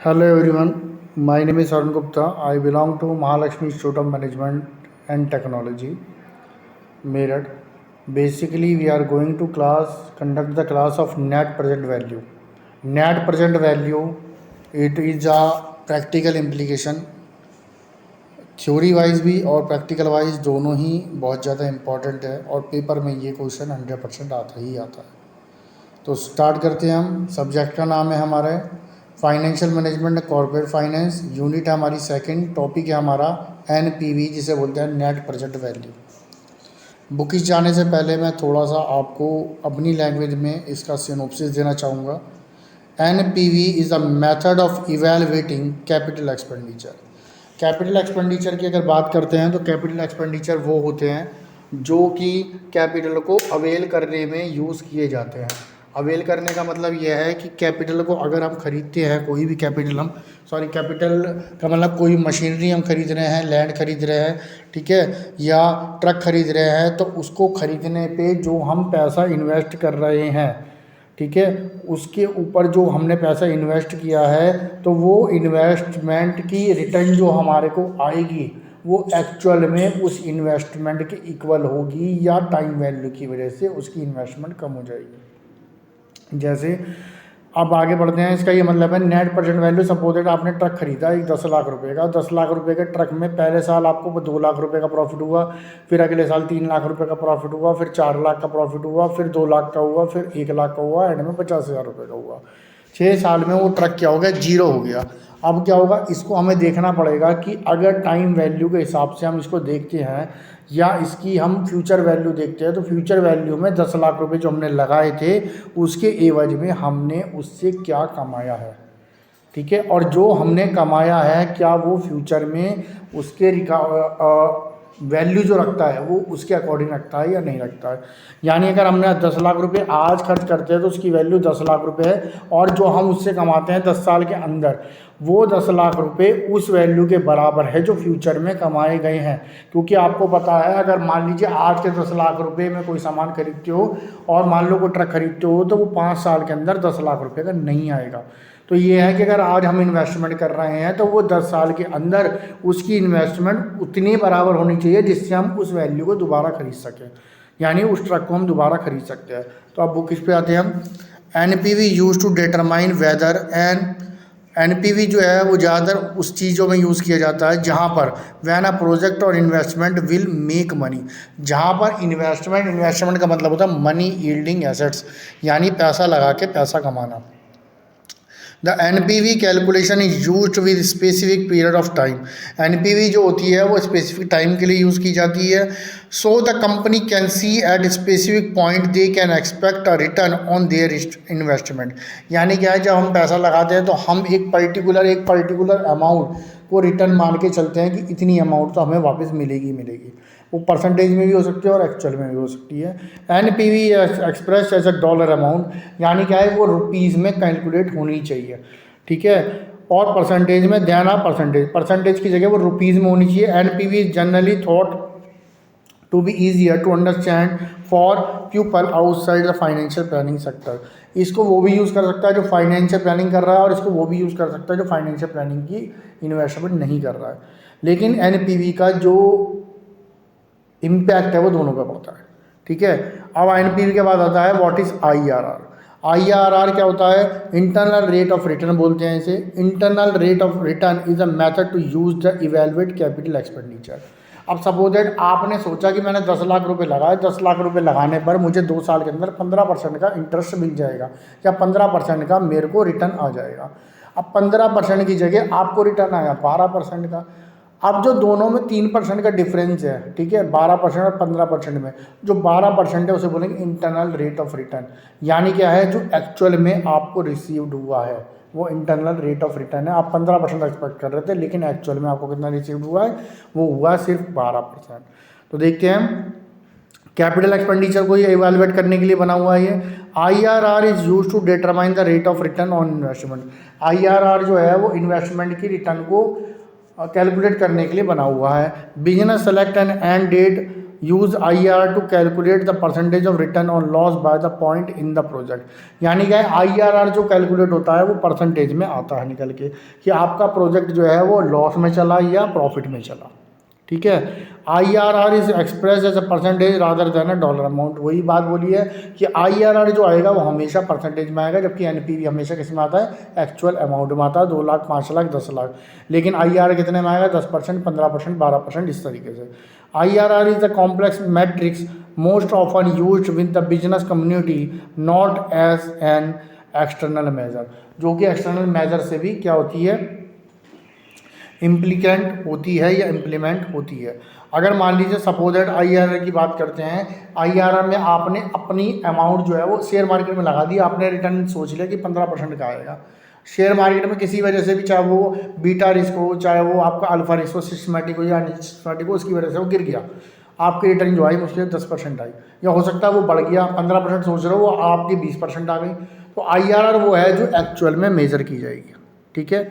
Hello everyone, my name is Arun Gupta. I belong to Mahalakshmi Institute of Management and Technology, Meerut. Basically, we are going to conduct the class of net present value. Net present value, it is a practical implication, theory wise भी और practical wise दोनों ही बहुत ज़्यादा important है और paper में ये question 100% आता ही आता है। तो स्टार्ट करते हैं हम। सब्जेक्ट का नाम है हमारा financial management corporate finance, unit है हमारी सेकंड, टॉपिक है हमारा एनपीवी जिसे बोलते हैं नेट प्रेजेंट वैल्यू। बुकिश जाने से पहले मैं थोड़ा सा आपको अपनी लैंग्वेज में इसका सिनॉप्सिस देना चाहूँगा। NPV is a method of evaluating capital expenditure. Capital expenditure की अगर बात करते हैं तो कैपिटल एक्सपेंडिचर वो होते हैं जो कि कैपिटल को अवेल करने में यूज़ किए जाते हैं। अवेल करने का मतलब यह है कि कैपिटल को अगर हम खरीदते हैं, कोई भी कैपिटल कैपिटल का मतलब कोई मशीनरी हम खरीद रहे हैं, लैंड खरीद रहे हैं, ठीक है, या ट्रक खरीद रहे हैं, तो उसको खरीदने पे जो हम पैसा इन्वेस्ट कर रहे हैं, ठीक है, उसके ऊपर जो हमने पैसा इन्वेस्ट किया है तो वो इन्वेस्टमेंट की रिटर्न जो हमारे को आएगी वो एक्चुअल में उस इन्वेस्टमेंट के इक्वल होगी या टाइम वैल्यू की वजह से उसकी इन्वेस्टमेंट कम हो जाएगी। जैसे अब आगे बढ़ते हैं, इसका ये मतलब है net present value. Suppose that आपने ट्रक खरीदा एक 10 लाख रुपए का, 10 लाख रुपए के ट्रक में पहले साल आपको 2 लाख रुपए का प्रॉफिट हुआ, फिर अगले साल 3 लाख रुपए का प्रॉफिट हुआ, फिर 4 लाख का प्रॉफिट हुआ, फिर 2 लाख का हुआ, फिर 1 लाख का हुआ, एंड में 50,000 रुपये का हुआ। 6 साल में वो ट्रक क्या हो गया, जीरो हो गया। अब क्या होगा, इसको हमें देखना पड़ेगा कि अगर टाइम वैल्यू के हिसाब से हम इसको देखते हैं या इसकी हम फ्यूचर वैल्यू देखते हैं तो फ्यूचर वैल्यू में 10 लाख रुपए जो हमने लगाए थे उसके एवज में हमने उससे क्या कमाया है, ठीक है, और जो हमने कमाया है क्या वो फ्यूचर में उसके वैल्यू जो रखता है वो उसके अकॉर्डिंग रखता है या नहीं रखता है। यानी अगर हमने 10 लाख रुपए आज खर्च करते हैं तो उसकी वैल्यू 10 लाख रुपए है, और जो हम उससे कमाते हैं 10 साल के अंदर वो 10 लाख रुपए उस वैल्यू के बराबर है जो फ्यूचर में कमाए गए हैं। क्योंकि आपको पता है अगर मान लीजिए आज के 10 लाख रुपए में कोई सामान खरीदते हो और मान लो कोई ट्रक खरीदते हो तो वो 5 साल के अंदर 10 लाख रुपए का नहीं आएगा। तो ये है कि अगर आज हम इन्वेस्टमेंट कर रहे हैं तो वो 10 साल के अंदर उसकी इन्वेस्टमेंट उतनी बराबर होनी चाहिए जिससे हम उस वैल्यू को दोबारा खरीद सकें, यानी उस ट्रक को हम दोबारा खरीद सकते हैं। तो अब बुक इस पे आते हैं हम। NPV use to determine whether NPV जो है वो ज़्यादातर उस चीज़ों में यूज़ किया जाता है जहाँ पर वैन अ प्रोजेक्ट और इन्वेस्टमेंट विल मेक मनी, जहाँ पर इन्वेस्टमेंट का मतलब होता है मनी यील्डिंग एसेट्स, यानी पैसा लगा के पैसा कमाना। The NPV calculation is use with specific period of time. NPV जो होती है वो स्पेसिफिक टाइम के लिए यूज़ की जाती है। So the company can see at specific point they can expect a return on their investment. यानी क्या है, जब हम पैसा लगाते हैं तो हम एक पर्टिकुलर अमाउंट को रिटर्न मान के चलते हैं कि इतनी अमाउंट तो हमें वापस मिलेगी। वो परसेंटेज में भी हो सकती है और एक्चुअल में भी हो सकती है। NPV express as a dollar amount, यानी क्या है वो रुपीज़ में कैलकुलेट होनी चाहिए, ठीक है, और परसेंटेज में देना, परसेंटेज की जगह वो रुपीज़ में होनी चाहिए। NPV is generally thought to be easier to understand for people outside the financial planning sector. इसको वो भी यूज़ कर सकता है जो फाइनेंशियल प्लानिंग कर रहा है और इसको वो भी यूज़ कर सकता है जो फाइनेंशियल प्लानिंग की इन्वेस्टमेंट नहीं कर रहा है। लेकिन NPV का जो इम्पैक्ट है वो दोनों पे पड़ता है, ठीक है। अब NPV के बाद आता है व्हाट इज़ IRR। IRR क्या होता है, इंटरनल रेट ऑफ रिटर्न बोलते हैं इसे। Internal rate of return is a method to use the evaluate capital expenditure. अब सपोज दैट आपने सोचा कि मैंने 10 लाख रुपए लगाए, 10 लाख रुपए लगाने पर मुझे 2 साल के अंदर 15% का इंटरेस्ट मिल जाएगा या 15% का मेरे को रिटर्न आ जाएगा। अब 15% की जगह आपको रिटर्न आया 12% का। अब जो दोनों में 3% का डिफरेंस है, ठीक है, 12% और 15% में, जो 12% है उसे बोलेंगे इंटरनल रेट ऑफ रिटर्न। यानी क्या है, जो एक्चुअल में आपको रिसीव्ड हुआ है वो इंटरनल रेट ऑफ रिटर्न है। आप 15% एक्सपेक्ट कर रहे थे लेकिन एक्चुअल में आपको कितना रिसीव्ड हुआ है, वो हुआ सिर्फ 12%। तो देखते हैं हम, कैपिटल एक्सपेंडिचर को ये इवेलुएट करने के लिए बना हुआ है ये। IRR is use to determine the rate of return on investment. IRR जो है वो इन्वेस्टमेंट की रिटर्न को कैलकुलेट करने के लिए बना हुआ है। Business select and that use IRR to calculate the percentage of return on loss by the point in the project. यानी क्या है, IRR जो कैलकुलेट होता है वो परसेंटेज में आता है निकल के कि आपका प्रोजेक्ट जो है वो लॉस में चला या प्रॉफिट में चला। ठीक है, IRR is express as a percentage rather than a dollar amount. वही बात बोली है कि IRR जो आएगा वो हमेशा परसेंटेज में आएगा, जबकि NPV हमेशा किस में आता है, एक्चुअल अमाउंट में आता है, 2 लाख, 5 लाख, 10 लाख। लेकिन IRR कितने में आएगा, 10%, 15%, 12%, इस तरीके से। IRR is the complex metrics most often used with the business community, not as an external measure, जो कि एक्सटर्नल मेजर से भी क्या होती है, इम्प्लीकेंट होती है या इम्प्लीमेंट होती है। अगर मान लीजिए सपोज दैट IRR की बात करते हैं, IRR में आपने अपनी अमाउंट जो है वो शेयर मार्केट में लगा दी, आपने रिटर्न सोच लिया कि 15% का आएगा। शेयर मार्केट में किसी वजह से भी, चाहे वो बीटा रिस्क हो, चाहे वो आपका अल्फा रिस्क हो, सिस्टमेटिक हो या सिस्टमेटिक हो, उसकी वजह से वो गिर गया, आपकी रिटर्न जो आई मुश्किल 10% आई, या हो सकता है वो बढ़ गया, 15% सोच रहे हो, वो आपकी 20% आ गई। तो IRR वो है जो एक्चुअल में मेजर की जाएगी। ठीक है,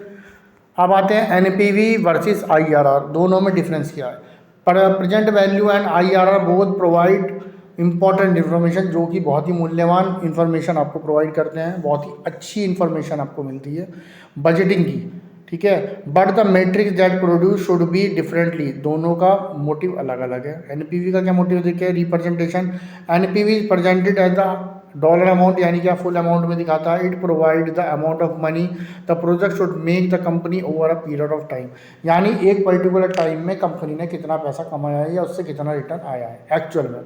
अब आते हैं NPV वर्सेस IRR, दोनों में डिफरेंस क्या है। पर present value and IRR both provide important information, जो कि बहुत ही मूल्यवान इन्फॉर्मेशन आपको प्रोवाइड करते हैं, बहुत ही अच्छी इन्फॉर्मेशन आपको मिलती है बजटिंग की। ठीक है, but the matrix that produce should be differently, दोनों का मोटिव अलग अलग है। NPV का क्या मोटिव देखिए, representation. NPV is presented as the dollar amount, यानी कि फुल अमाउंट में दिखाता है। It provide the amount of money the project should make the company over a period of time, यानी एक पर्टिकुलर टाइम में कंपनी ने कितना पैसा कमाया है या उससे कितना रिटर्न आया है एक्चुअल में।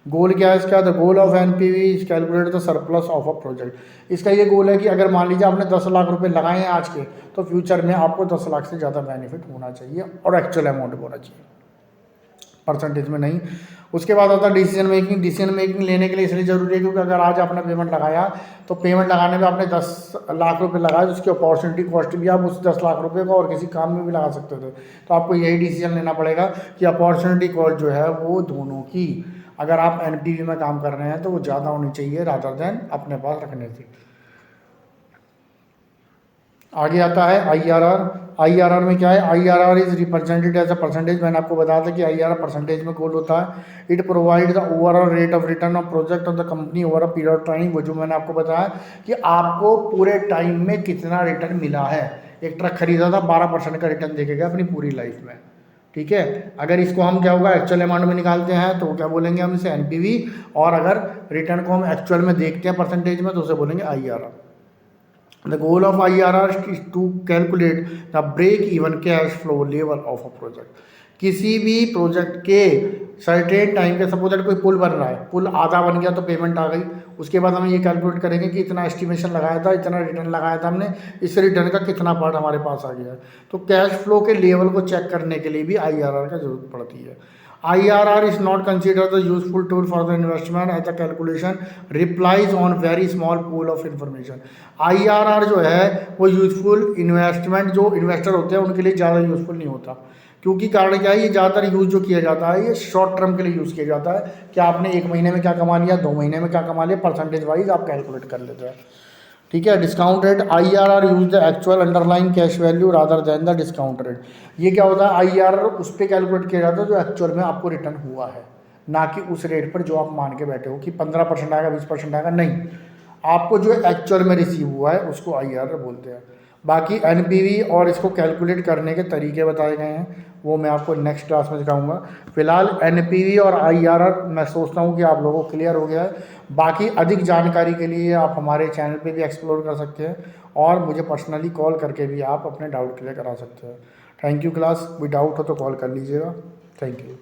गोल क्या है इसका, the goal of NPV is calculate the surplus of a project. इसका ये गोल है कि अगर मान लीजिए आपने 10 लाख रुपए लगाए हैं आज के, तो फ्यूचर में आपको 10 लाख से ज़्यादा बेनिफिट होना चाहिए और एक्चुअल अमाउंट होना चाहिए, परसेंटेज में नहीं। उसके बाद आता है डिसीजन मेकिंग। डिसीजन मेकिंग लेने के लिए इसलिए ज़रूरी है क्योंकि अगर आज आपने पेमेंट लगाया, तो पेमेंट लगाने में आपने 10 लाख रुपए लगाए, तो उसकी अपॉर्चुनिटी कॉस्ट भी आप उस 10 लाख रुपए को और किसी काम में भी लगा सकते थे। तो आपको यही डिसीजन लेना पड़ेगा कि अपॉर्चुनिटी कॉस्ट जो है वो दोनों की, अगर आप NPV में काम कर रहे हैं तो वो ज़्यादा होनी चाहिए रादर देन अपने पास रखने से। आगे आता है IRR। IRR में क्या है, IRR is represented as a percentage. मैंने आपको बताया था कि IRR परसेंटेज में गोल होता है। It provide the overall rate of return of project of the company over a period of time, वो जो मैंने आपको बताया कि आपको पूरे टाइम में कितना रिटर्न मिला है। एक ट्रक खरीदा था, 12% का रिटर्न देखेगा अपनी पूरी लाइफ में। ठीक है, अगर इसको हम क्या होगा एक्चुअल अमाउंट में निकालते हैं तो क्या बोलेंगे हम इसे, NPV, और अगर रिटर्न को हम एक्चुअल में देखते हैं परसेंटेज में तो उसे बोलेंगे IRR। The goal of IRR is to calculate the break-even cash flow level of a project। किसी भी प्रोजेक्ट के सर्टेन टाइम के, सपोज दैट कोई पुल बन रहा है, पुल आधा बन गया तो पेमेंट आ गई, उसके बाद हम ये कैलकुलेट करेंगे कि इतना एस्टिमेशन लगाया था, इतना रिटर्न लगाया था हमने, इस रिटर्न का कितना पार्ट हमारे पास आ गया है। तो कैश फ्लो के लेवल को चेक करने के लिए भी IRR का जरूरत पड़ती है। IRR is not considered the useful tool for the investment as the calculation relies on very small pool of information। IRR जो है वो यूजफुल इन्वेस्टमेंट, जो इन्वेस्टर होते हैं उनके लिए ज़्यादा यूजफुल नहीं होता, क्योंकि कारण क्या है, ये ज़्यादातर यूज़ जो किया जाता है ये शॉर्ट टर्म के लिए यूज़ किया जाता है कि आपने 1 महीने में क्या कमा लिया, 2 महीने में क्या कमा लिया, परसेंटेज वाइज आप कैलकुलेट कर लेते हैं। ठीक है, discount rate. IRR use the actual underline cash value rather than the discount rate. ये क्या होता है, IRR उस पर कैलकुलेट किया जाता है जो एक्चुअल में आपको रिटर्न हुआ है, ना कि उस रेट पर जो आप मान के बैठे हो कि 15% आएगा, 20% आएगा, नहीं, आपको जो एक्चुअल में रिसीव हुआ है उसको IRR बोलते हैं। बाकी NPV और इसको कैलकुलेट करने के तरीके बताए गए हैं, वो मैं आपको नेक्स्ट क्लास में सिखाऊंगा। फिलहाल NPV और IRR मैं सोचता हूँ कि आप लोगों को क्लियर हो गया है। बाकी अधिक जानकारी के लिए आप हमारे चैनल पे भी एक्सप्लोर कर सकते हैं और मुझे पर्सनली कॉल करके भी आप अपने डाउट क्लियर करा सकते हैं। थैंक यू क्लास, कोई डाउट हो तो कॉल कर लीजिएगा। Thank you.